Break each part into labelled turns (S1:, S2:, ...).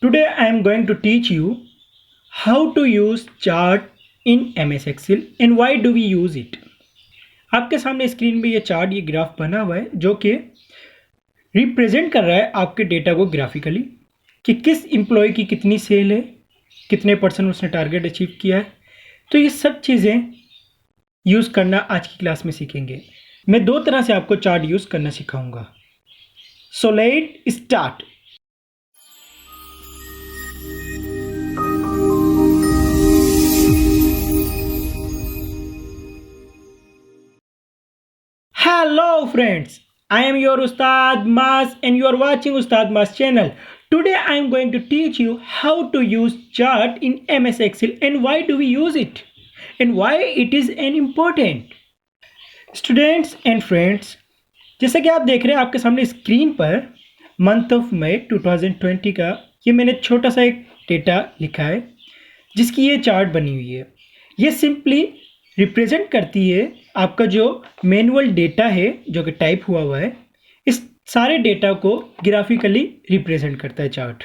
S1: Today I am going to teach you how to use chart in MS Excel and why do we use it। आपके सामने screen पे ये chart ये graph बना हुआ है जो कि रिप्रेजेंट कर रहा है आपके डेटा को ग्राफिकली कि किस एम्प्लॉय की कितनी सेल है, कितने परसेंट उसने टारगेट अचीव किया है। तो ये सब चीज़ें यूज़ करना आज की क्लास में सीखेंगे। मैं दो तरह से आपको चार्ट यूज़ करना सिखाऊंगा। So let start. Hello friends, I am your Ustad MAS and you are watching Ustad MAS channel. Today I am going to teach you how to use chart in MS Excel and why do we use it and why it is an important. Students and friends, जैसा कि आप देख रहे हैं आपके सामने screen per month of May 2020 का ये मैंने छोटा सा एक डेटा लिखा है जिसकी ये चार्ट बनी हुई है। ये सिंपली रिप्रेजेंट करती है आपका जो मैनुअल डेटा है जो कि टाइप हुआ है, इस सारे डेटा को ग्राफिकली रिप्रेजेंट करता है चार्ट।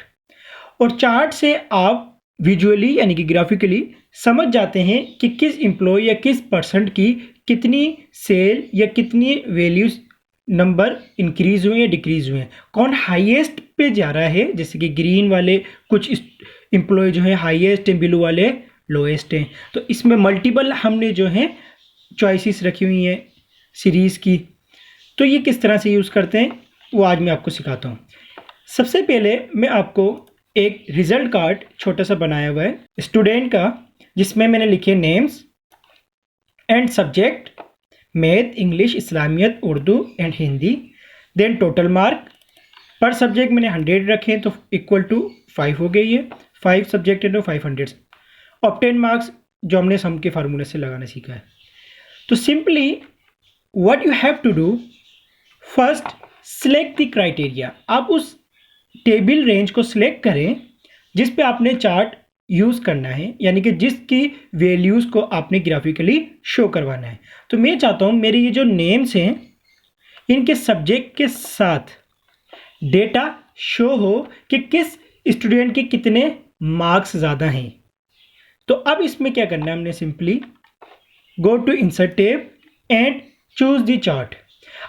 S1: और चार्ट से आप विजुअली यानी कि ग्राफिकली समझ जाते हैं कि किस एम्प्लॉय या किस परसेंट की कितनी सेल या कितनी वैल्यूज नंबर इंक्रीज हुए या डिक्रीज हुए हैं, कौन हाईएस्ट पे जा रहा है। जैसे कि ग्रीन वाले कुछ एम्प्लॉय जो है हाईएस्ट हैं, ब्लू वाले लोएस्ट हैं। तो इसमें मल्टीपल हमने जो है चॉइसेस रखी हुई हैं सीरीज़ की। तो ये किस तरह से यूज़ करते हैं वो आज मैं आपको सिखाता हूँ। सबसे पहले मैं आपको एक रिजल्ट कार्ड छोटा सा बनाया हुआ है स्टूडेंट का, जिसमें मैंने लिखे names and subject math, English, Islamiyat, Urdu and Hindi. Then total mark per subject मैंने 100 रखे हैं तो इक्वल टू 5 हो गई है। 5 सब्जेक्ट है तो 500। ऑब्टेन मार्क्स जो हमने सम के फार्मूले से लगाना सीखा है। तो simply what you have to do, first select the criteria. आप उस टेबल रेंज को सिलेक्ट करें जिस पे आपने चार्ट यूज़ करना है, यानी कि जिसकी वैल्यूज़ को आपने ग्राफिकली शो करवाना है। तो मैं चाहता हूँ मेरे ये जो नेम्स हैं इनके सब्जेक्ट के साथ डेटा शो हो कि किस स्टूडेंट के कितने मार्क्स ज़्यादा हैं। तो अब इसमें क्या करना है, हमने simply go to insert tab and choose the chart.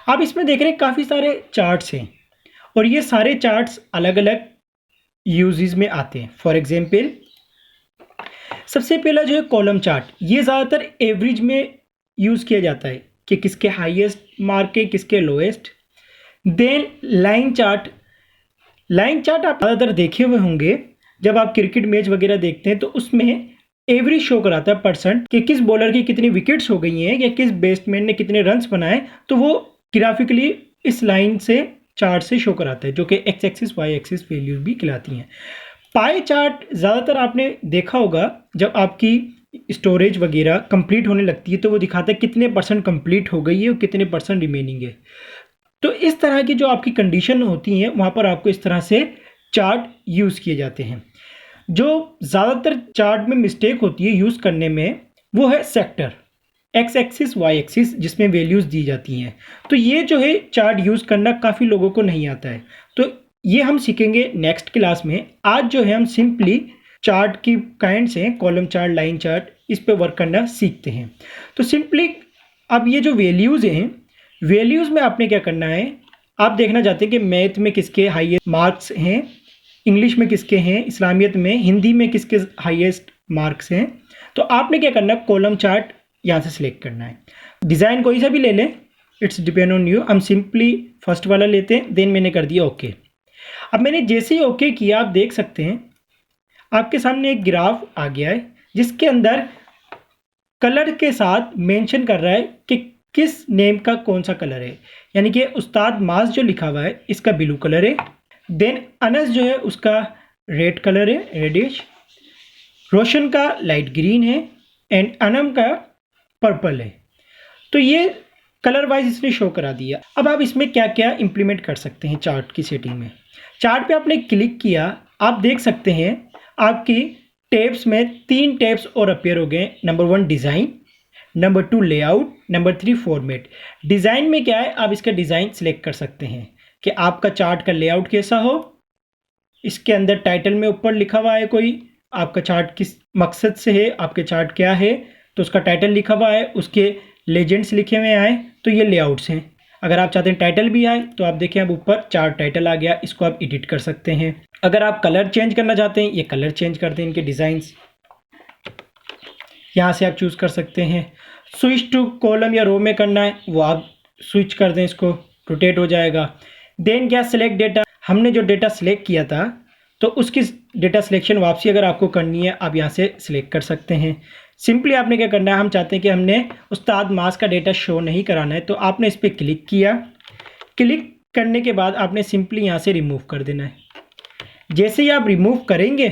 S1: आप इसमें देख रहे हैं काफ़ी सारे चार्ट्स हैं और ये सारे चार्ट्स अलग अलग यूजेस में आते हैं। फॉर एग्जांपल सबसे पहला जो है कॉलम चार्ट, ये ज़्यादातर एवरेज में यूज़ किया जाता है कि किसके हाईएस्ट मार्क है, किसके lowest. Then line chart. Line chart आप ज़्यादातर देखे हुए होंगे जब आप क्रिकेट मैच वगैरह देखते हैं तो उसमें एवरेज शो कराता है परसेंट कि किस बॉलर की कितनी विकेट्स हो गई हैं या किस बैट्समैन ने कितने रन्स बनाए। तो वो ग्राफिकली इस लाइन से चार्ट से शो कराता है जो कि X axis Y axis values भी खिलाती हैं। पाई चार्ट ज़्यादातर आपने देखा होगा जब आपकी स्टोरेज वगैरह कंप्लीट होने लगती है तो वो दिखाता है कितने परसेंट कंप्लीट हो गई है और कितने परसेंट रिमेनिंग है। तो इस तरह की जो आपकी कंडीशन होती हैं वहाँ पर आपको इस तरह से चार्ट यूज़ किए जाते हैं। जो ज़्यादातर चार्ट में मिस्टेक होती है यूज़ करने में वो है sector, X axis Y axis, जिसमें वैल्यूज़ दी जाती हैं। तो ये जो है चार्ट यूज़ करना काफ़ी लोगों को नहीं आता है, तो ये हम सीखेंगे नेक्स्ट क्लास में। आज जो है हम सिंपली चार्ट की काइंड्स हैं, कॉलम चार्ट, लाइन चार्ट, इस पे वर्क करना सीखते हैं। तो सिंपली अब ये जो वैल्यूज़ हैं, वैल्यूज़ में आपने क्या करना है, आप देखना चाहते हैं कि मैथ में किसके हाईएस्ट मार्क्स हैं, इंग्लिश में किसके हैं, इस्लामियत में, हिंदी में किसके हाईएस्ट मार्क्स हैं। तो आपने क्या करना है, कॉलम चार्ट यहाँ से सिलेक्ट करना है। डिज़ाइन कोई सा भी ले लें, इट्स डिपेंड ऑन यू। हम सिंपली फर्स्ट वाला लेते हैं, देन मैंने कर दिया ओके। अब मैंने जैसे ही ओके किया आप देख सकते हैं आपके सामने एक ग्राफ आ गया है जिसके अंदर कलर के साथ मेंशन कर रहा है कि किस नेम का कौन सा कलर है। यानी कि उस्ताद मास जो लिखा हुआ है इसका ब्लू कलर है, देन अनस जो है उसका रेड कलर है, रेडिश, रोशन का लाइट ग्रीन है एंड अनम का पर्पल है। तो ये कलर वाइज इसने शो करा दिया। अब आप इसमें क्या क्या इंप्लीमेंट कर सकते हैं चार्ट की सेटिंग में। चार्ट पे आपने क्लिक किया, आप देख सकते हैं आपकी टैब्स में 3 टैब्स और अपीयर हो गए। Number 1 design, number 2 layout, number 3 format. Design में क्या है, आप इसका डिज़ाइन सिलेक्ट कर सकते हैं कि आपका चार्ट का लेआउट कैसा हो, इसके अंदर टाइटल में ऊपर लिखा हुआ है कोई आपका चार्ट किस मकसद से है, आपके चार्ट क्या है, तो उसका टाइटल लिखा हुआ है, उसके लेजेंड्स लिखे हुए आए, तो ये लेआउट्स हैं। अगर आप चाहते हैं टाइटल भी आए तो आप देखें अब ऊपर चार्ट टाइटल आ गया, इसको आप एडिट कर सकते हैं। अगर आप कलर चेंज करना चाहते हैं, ये कलर चेंज करते हैं, इनके डिज़ाइंस यहाँ से आप चूज़ कर सकते हैं। स्विच टू कॉलम या रो में करना है वो आप स्विच कर दें, इसको रोटेट हो जाएगा। देन क्या, सिलेक्ट डेटा, हमने जो डेटा सिलेक्ट किया था तो उसकी डेटा सिलेक्शन वापसी अगर आपको करनी है आप यहाँ से सिलेक्ट कर सकते हैं। सिंपली आपने क्या करना है, हम चाहते हैं कि हमने उस्ताद मास का डेटा शो नहीं कराना है, तो आपने इस पर क्लिक किया। क्लिक करने के बाद आपने सिंपली यहाँ से रिमूव कर देना है। जैसे ही आप रिमूव करेंगे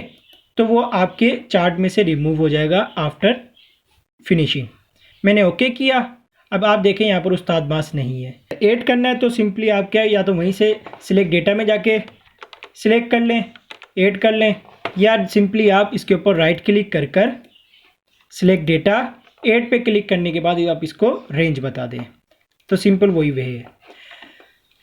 S1: तो वो आपके चार्ट में से रिमूव हो जाएगा आफ्टर फिनिशिंग। मैंने ओके किया। अब आप देखें यहाँ पर उस्ताद मास नहीं है। ऐड करना है तो सिंपली आप क्या, या तो वहीं से सिलेक्ट डेटा में जाके सिलेक्ट कर लें, ऐड कर लें, या सिंपली आप इसके ऊपर राइट क्लिक कर कर सिलेक्ट डेटा, ऐड पे क्लिक करने के बाद आप इसको रेंज बता दें, तो सिंपल वही वे है।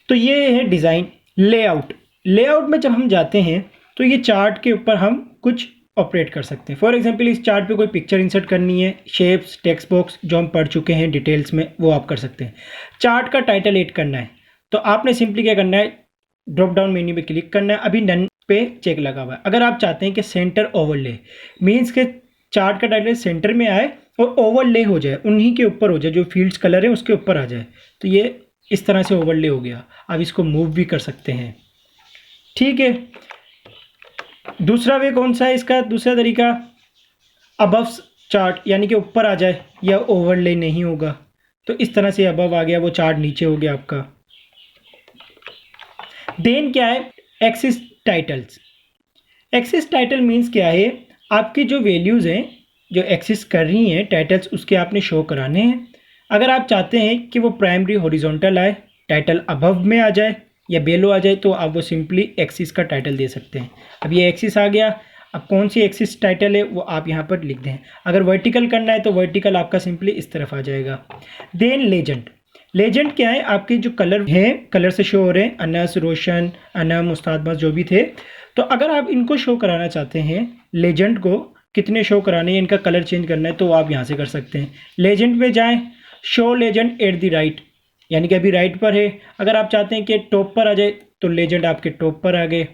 S1: तो ये है डिज़ाइन। लेआउट, लेआउट में जब हम जाते हैं तो ये चार्ट के ऊपर हम कुछ ऑपरेट कर सकते हैं। फॉर एग्जांपल इस चार्ट पे कोई पिक्चर इंसर्ट करनी है, शेप्स, टेक्स्ट बॉक्स जो हम पढ़ चुके हैं डिटेल्स में वो आप कर सकते हैं। चार्ट का टाइटल ऐड करना है तो आपने सिंपली क्या करना है, ड्रॉप डाउन मेन्यू पे क्लिक करना है। अभी नन पे चेक लगा हुआ है। अगर आप चाहते हैं कि सेंटर ओवरले मीन्स के चार्ट का टाइटल सेंटर में आए और ओवरले हो जाए, उन्हीं के ऊपर हो जाए, जो फील्ड्स कलर है उसके ऊपर आ जाए, तो ये इस तरह से ओवरले हो गया। आप इसको मूव भी कर सकते हैं, ठीक है। दूसरा वे कौन सा है इसका, दूसरा तरीका, अबव चार्ट यानी कि ऊपर आ जाए या ओवरले नहीं होगा, तो इस तरह से अबव आ गया, वो चार्ट नीचे हो गया आपका। देन क्या है, axis titles. Axis title means क्या है, आपकी जो वैल्यूज़ हैं जो एक्सिस कर रही हैं टाइटल्स, उसके आपने शो कराने हैं। अगर आप चाहते हैं कि वो प्राइमरी हॉरिजॉन्टल आए, टाइटल अबव में आ जाए या बेलो आ जाए, तो आप वो सिंपली एक्सिस का टाइटल दे सकते हैं। अब ये एक्सिस आ गया, अब कौन सी एक्सिस टाइटल है वो आप यहाँ पर लिख दें। अगर वर्टिकल करना है तो वर्टिकल आपका सिंपली इस तरफ आ जाएगा। देन लेजेंड, लेजेंड क्या है, आपके जो कलर हैं कलर से शो हो रहे हैं, अनस, रोशन, अनम, उस्ताद मास जो भी थे, तो अगर आप इनको शो कराना चाहते हैं, लेजेंड को कितने शो कराने हैं, इनका कलर चेंज करना है, तो आप यहाँ से कर सकते हैं। लेजेंड में जाएँ, show legend at the right, यानी कि अभी राइट पर है। अगर आप चाहते हैं कि टॉप पर आ जाए तो लेजेंड आपके टॉप पर आ गए।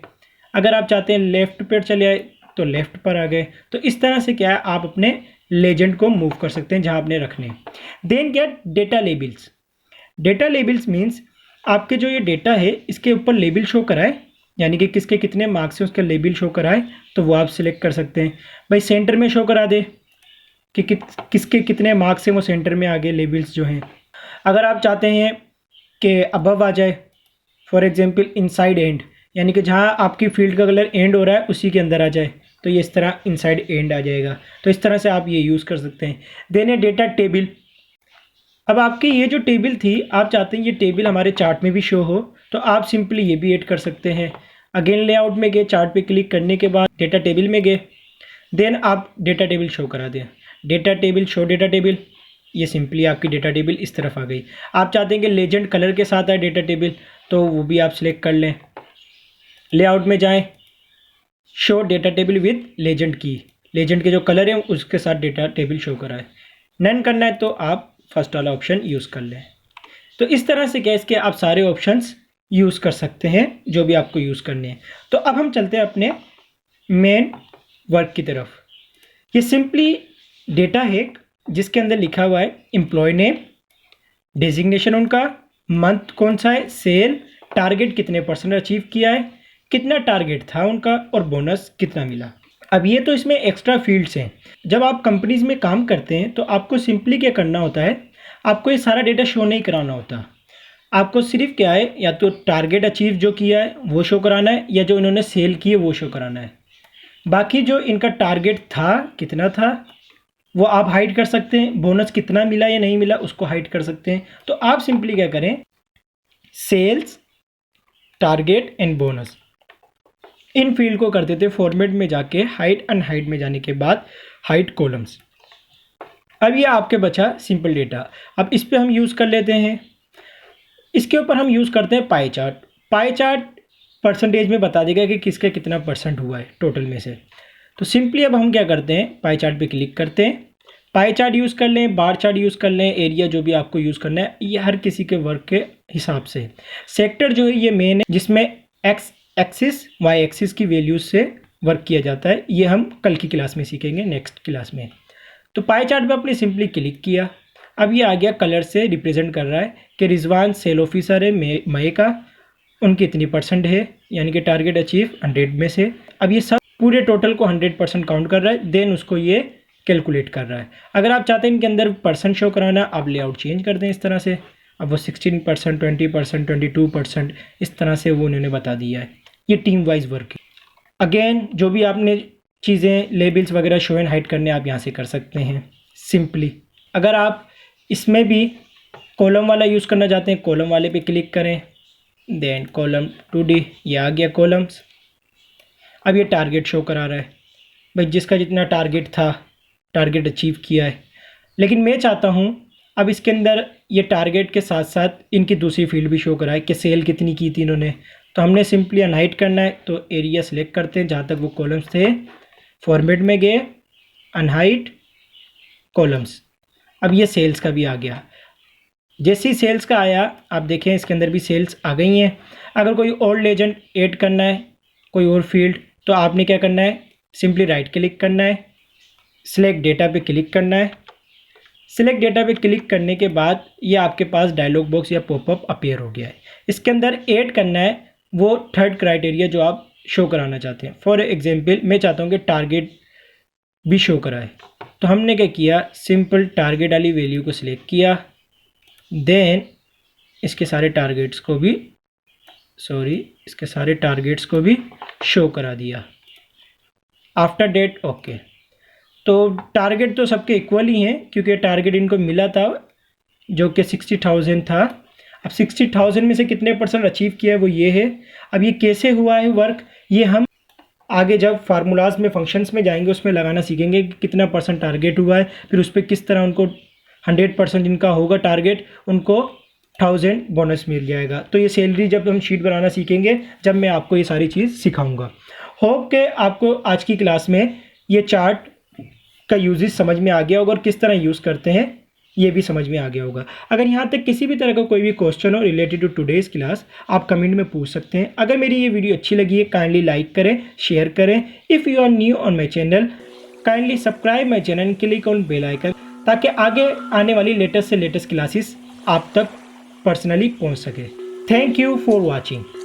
S1: अगर आप चाहते हैं लेफ़्ट पर चले आए तो लेफ़्ट पर आ गए। तो इस तरह से क्या है, आप अपने लेजेंड को मूव कर सकते हैं जहाँ आपने रखने। देन क्या, data labels. Data labels means आपके जो ये डेटा है इसके ऊपर लेबल शो कराए, यानी कि किसके कितने मार्क्स हैं उसका लेबल शो कराए, तो वो आप सिलेक्ट कर सकते हैं। भाई सेंटर में शो करा दे कि किसके कितने मार्क्स हैं, वो सेंटर में आगे लेबल्स जो हैं। अगर आप चाहते हैं कि अबव आ जाए, फॉर एग्जांपल इनसाइड एंड, यानी कि जहाँ आपकी फील्ड का कलर एंड हो रहा है उसी के अंदर आ जाए, तो ये इस तरह इनसाइड एंड आ जाएगा। तो इस तरह से आप ये यूज़ कर सकते हैं। देन है डेटा टेबल। अब आपकी ये जो टेबल थी, आप चाहते हैं ये टेबल हमारे चार्ट में भी शो हो, तो आप सिंपली ये भी ऐड कर सकते हैं। अगेन लेआउट में गए, चार्ट पे क्लिक करने के बाद डेटा टेबल में गए, देन आप डेटा टेबल शो करा दें। Data table, show data table, ये सिंपली आपकी डेटा टेबल इस तरफ आ गई। आप चाहते हैं कि लेजेंड कलर के साथ आए डेटा टेबल, तो वो भी आप सिलेक्ट कर लें। लेआउट में जाएं, show data table with legend की, लेजेंड के जो कलर हैं उसके साथ डेटा टेबल शो कराए। नन करना है तो आप फर्स्ट वाला ऑप्शन यूज़ कर लें। तो इस तरह से क्या इसके आप सारे ऑप्शंस यूज़ कर सकते हैं जो भी आपको यूज़ करने हैं। तो अब हम चलते हैं अपने मेन वर्क की तरफ। ये सिंपली डेटा है जिसके अंदर लिखा हुआ है एम्प्लॉय नेम, डेजिग्नेशन उनका, मंथ कौन सा है, सेल, टारगेट कितने % अचीव किया है, कितना टारगेट था उनका, और बोनस कितना मिला। अब ये तो इसमें एक्स्ट्रा फील्ड्स हैं। जब आप कंपनीज़ में काम करते हैं तो आपको सिंपली क्या करना होता है, आपको ये सारा डेटा शो नहीं कराना होता। आपको सिर्फ क्या है, या तो टारगेट अचीव जो किया है वो शो कराना है, या जो इन्होंने सेल की है वो शो कराना है। बाकी जो इनका टारगेट था कितना था वो आप हाइड कर सकते हैं, बोनस कितना मिला या नहीं मिला उसको हाइड कर सकते हैं। तो आप सिंपली क्या करें, सेल्स, टारगेट एंड बोनस, इन फील्ड को कर देते फॉर्मेट में जाके हाइड अनहाइड में जाने के बाद हाइड कॉलम्स। अब ये आपके बचा सिंपल डेटा। अब इस पे हम यूज़ कर लेते हैं, इसके ऊपर हम यूज़ करते हैं pie chart. Pie chart percentage में बता देगा कि किसका कितना परसेंट हुआ है टोटल में से। तो सिंपली अब हम क्या करते हैं, पाई चार्ट पे क्लिक करते हैं, पाई चार्ट यूज़ कर लें, बार चार्ट यूज़ कर लें, एरिया जो भी आपको यूज़ करना है, ये हर किसी के वर्क के हिसाब से। सेक्टर जो है ये मेन है, जिसमें एक्स एक्सिस वाई एक्सिस की वैल्यूज से वर्क किया जाता है। ये हम कल की क्लास में सीखेंगे, नेक्स्ट क्लास में। तो पाई चार्ट पे आपने सिंपली क्लिक किया, अब ये आ गया कलर से रिप्रेजेंट कर रहा है कि रिजवान सेल ऑफिसर है मई का, उनकी इतनी परसेंट है, यानी कि टारगेट अचीव 100 में से। अब ये सब पूरे टोटल को 100% काउंट कर रहा है, देन उसको ये कैलकुलेट कर रहा है। अगर आप चाहते हैं इनके अंदर परसेंट शो कराना, आप लेआउट चेंज कर दें इस तरह से। अब वो 16%, 20%, 22% इस तरह से वो उन्होंने बता दिया है। ये टीम वाइज वर्क है। अगेन जो भी आपने चीज़ें लेबल्स वगैरह शो एंड हाइड करने, आप यहाँ से कर सकते हैं सिंपली। अगर आप इसमें भी कॉलम वाला यूज़ करना चाहते हैं, कॉलम वाले पे क्लिक करें, देन कॉलम 2D, ये आ गया कॉलम्स। अब ये टारगेट शो करा रहा है भाई, जिसका जितना टारगेट था, टारगेट अचीव किया है। लेकिन मैं चाहता हूँ अब इसके अंदर ये टारगेट के साथ साथ इनकी दूसरी फील्ड भी शो कराए कि सेल कितनी की थी इन्होंने। तो हमने सिंपली अनहाइड करना है, तो एरिया सेलेक्ट करते हैं जहाँ तक वो कॉलम्स थे, फॉर्मेट में गए, अनहाइड कॉलम्स। अब ये सेल्स का भी आ गया। जैसे ही सेल्स का आया, आप देखें इसके अंदर भी सेल्स आ गई हैं। अगर कोई और लेजेंड ऐड करना है, कोई और फील्ड, तो आपने क्या करना है, सिंपली राइट क्लिक करना है, सिलेक्ट डेटा पे क्लिक करना है। सिलेक्ट डेटा पे क्लिक करने के बाद ये आपके पास डायलॉग बॉक्स या पॉपअप अपीयर हो गया है। इसके अंदर ऐड करना है वो थर्ड क्राइटेरिया जो आप शो कराना चाहते हैं। फॉर एग्जांपल मैं चाहता हूँ कि टारगेट भी शो कराए, तो हमने क्या किया, सिंपल टारगेट वाली वैल्यू को सिलेक्ट किया, देन इसके सारे टारगेट्स को भी शो करा दिया। After date okay. तो टारगेट तो सबके इक्वल ही हैं, क्योंकि टारगेट इनको मिला था जो कि 60,000 था। अब 60,000 में से कितने परसेंट अचीव किया है वो ये है। अब ये कैसे हुआ है वर्क, ये हम आगे जब फार्मूलाज में फंक्शंस में जाएंगे उसमें लगाना सीखेंगे कि कितना परसेंट टारगेट हुआ है, फिर उस पर किस तरह उनको 100% जिनका होगा टारगेट, उनको 1000 बोनस मिल जाएगा। तो ये सैलरी जब हम शीट बनाना सीखेंगे, जब मैं आपको ये सारी चीज़ सिखाऊंगा। होप के आपको आज की क्लास में ये चार्ट का यूजेस समझ में आ गया होगा और किस तरह यूज़ करते हैं ये भी समझ में आ गया होगा। अगर यहाँ तक किसी भी तरह का कोई भी क्वेश्चन हो रिलेटेड टू टुडेज़ क्लास, आप कमेंट में पूछ सकते हैं। अगर मेरी ये वीडियो अच्छी लगी है, काइंडली लाइक करें, शेयर करें। If you are new on my channel, kindly subscribe my channel and click on bell icon, ताकि आगे आने वाली लेटेस्ट से लेटेस्ट क्लासेस आप तक पर्सनली पहुँच सके। Thank you for watching.